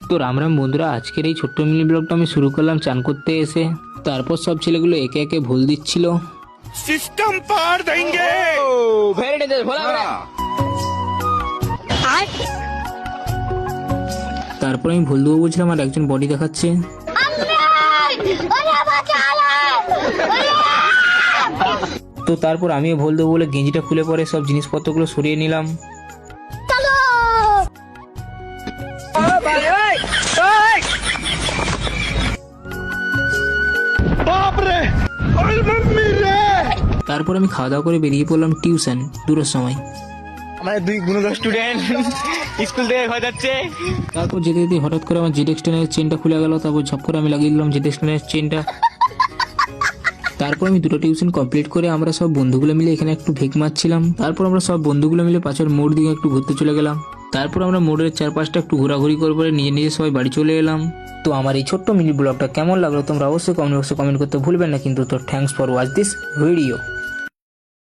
তো রাম রাম বন্ধুরা, আজকের এই ছোট্ট মিনি ব্লগটা আমি শুরু করলাম চান করতে এসে। তারপর সব ছেলেগুলো একে একে ভুল দিচ্ছিল। सिस्टम पार देंगे। ভেরি ডেঞ্জারাস ভোলা বলে। তারপর আমি ভুল দেবো বলছিলাম আর একজন বডি দেখাচ্ছে। তো তারপর আমিও ভুল দেবো বলে গেঞ্জিটা খুলে পরে সব জিনিসপত্রগুলো সরিয়ে নিলাম। बाप रे, ओए मम्मी रे। তারপর আমি খাওয়া দাওয়া করে বেরিয়ে পড়লাম টিউশন দূরের সময়। মানে দুই গুণধর স্টুডেন্ট স্কুল থেকে ঘর যাচ্ছে। তারপর যেতে যেতে হঠাৎ করে আমার জেড এক্সটেনের চেনটা খুলে গেল। তারপর ঝপ করে আমি লাগিয়ে দিলাম জেড এক্সটেনের চেনটা। তারপর আমি দুটো টিউশন কমপ্লিট করে আমরা সব বন্ধুগুলো মিলে এখানে একটু ভেক মারছিলাম। তারপর আমরা সব বন্ধুগুলো মিলে পাশের মোড় দিকে একটু ঘুরতে চলে গেলাম। তারপর আমরা মোড়ের চারপাশটা একটু ঘোরাঘুরি করে পরে নিজে নিজে সবাই বাড়ি চলে এলাম। তো আমার এই ছোট্ট মিনি ব্লগটা কেমন লাগলো তোমরা অবশ্যই কমেন্ট বক্সে কমেন্ট করতে ভুলবেন না কিন্তু। তো thanks for watch this video.